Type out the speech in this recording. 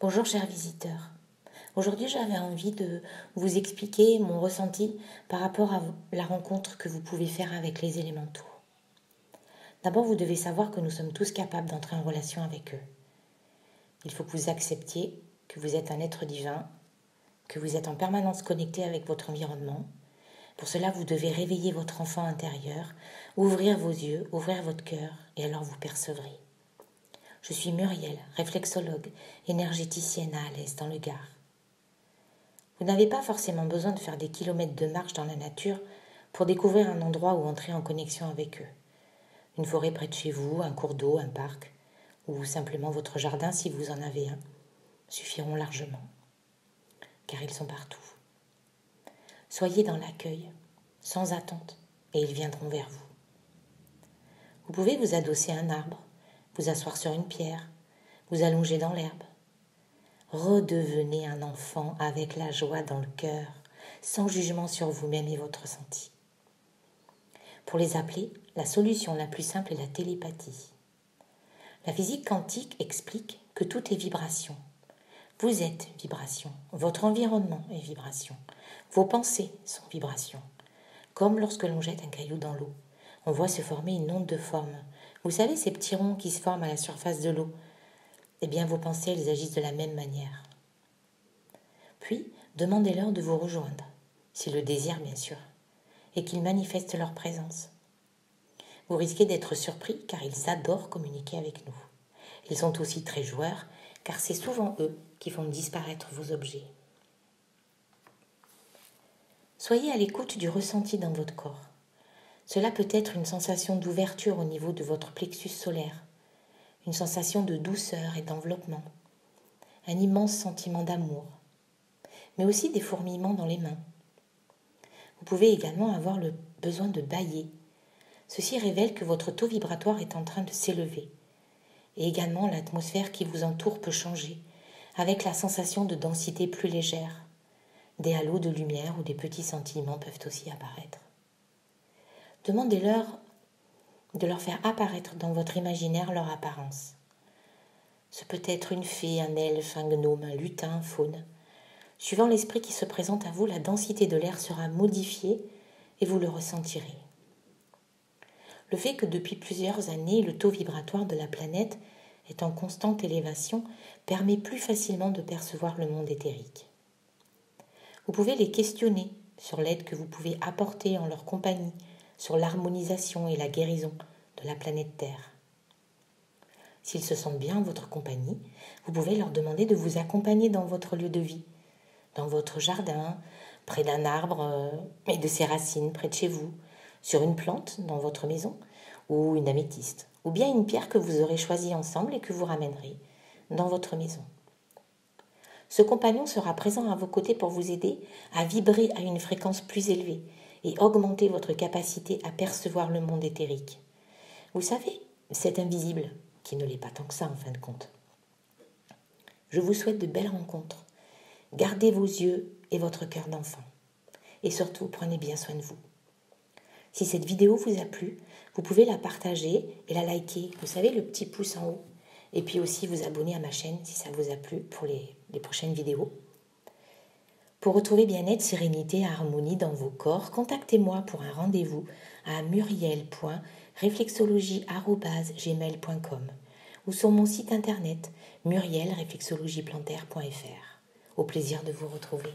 Bonjour chers visiteurs. Aujourd'hui j'avais envie de vous expliquer mon ressenti par rapport à la rencontre que vous pouvez faire avec les élémentaux. D'abord vous devez savoir que nous sommes tous capables d'entrer en relation avec eux. Il faut que vous acceptiez que vous êtes un être divin, que vous êtes en permanence connecté avec votre environnement. Pour cela vous devez réveiller votre enfant intérieur, ouvrir vos yeux, ouvrir votre cœur et alors vous percevrez. Je suis Muriel, réflexologue, énergéticienne à Alès, dans le Gard. Vous n'avez pas forcément besoin de faire des kilomètres de marche dans la nature pour découvrir un endroit où entrer en connexion avec eux. Une forêt près de chez vous, un cours d'eau, un parc, ou simplement votre jardin si vous en avez un, suffiront largement, car ils sont partout. Soyez dans l'accueil, sans attente, et ils viendront vers vous. Vous pouvez vous adosser à un arbre, vous asseoir sur une pierre, vous allonger dans l'herbe. Redevenez un enfant avec la joie dans le cœur, sans jugement sur vous-même et votre ressenti. Pour les appeler, la solution la plus simple est la télépathie. La physique quantique explique que tout est vibration. Vous êtes vibration, votre environnement est vibration, vos pensées sont vibration. Comme lorsque l'on jette un caillou dans l'eau, on voit se former une onde de forme. Vous savez ces petits ronds qui se forment à la surface de l'eau? Eh bien, vos pensées, elles agissent de la même manière. Puis, demandez-leur de vous rejoindre, s'ils le désirent bien sûr, et qu'ils manifestent leur présence. Vous risquez d'être surpris car ils adorent communiquer avec nous. Ils sont aussi très joueurs car c'est souvent eux qui font disparaître vos objets. Soyez à l'écoute du ressenti dans votre corps. Cela peut être une sensation d'ouverture au niveau de votre plexus solaire, une sensation de douceur et d'enveloppement, un immense sentiment d'amour, mais aussi des fourmillements dans les mains. Vous pouvez également avoir le besoin de bâiller. Ceci révèle que votre taux vibratoire est en train de s'élever. Et également l'atmosphère qui vous entoure peut changer, avec la sensation de densité plus légère. Des halos de lumière ou des petits sentiments peuvent aussi apparaître. Demandez-leur de leur faire apparaître dans votre imaginaire leur apparence. Ce peut être une fée, un elfe, un gnome, un lutin, un faune. Suivant l'esprit qui se présente à vous, la densité de l'air sera modifiée et vous le ressentirez. Le fait que depuis plusieurs années, le taux vibratoire de la planète est en constante élévation permet plus facilement de percevoir le monde éthérique. Vous pouvez les questionner sur l'aide que vous pouvez apporter en leur compagnie, sur l'harmonisation et la guérison de la planète Terre. S'ils se sentent bien en votre compagnie, vous pouvez leur demander de vous accompagner dans votre lieu de vie, dans votre jardin, près d'un arbre et de ses racines près de chez vous, sur une plante dans votre maison ou une améthyste, ou bien une pierre que vous aurez choisie ensemble et que vous ramènerez dans votre maison. Ce compagnon sera présent à vos côtés pour vous aider à vibrer à une fréquence plus élevée et augmenter votre capacité à percevoir le monde éthérique. Vous savez, c'est invisible, qui ne l'est pas tant que ça en fin de compte. Je vous souhaite de belles rencontres. Gardez vos yeux et votre cœur d'enfant. Et surtout, prenez bien soin de vous. Si cette vidéo vous a plu, vous pouvez la partager et la liker. Vous savez, le petit pouce en haut. Et puis aussi vous abonner à ma chaîne si ça vous a plu pour les prochaines vidéos. Pour retrouver bien-être, sérénité et harmonie dans vos corps, contactez-moi pour un rendez-vous à muriel.reflexologie@gmail.com ou sur mon site internet murielreflexologieplantaire.fr. Au plaisir de vous retrouver.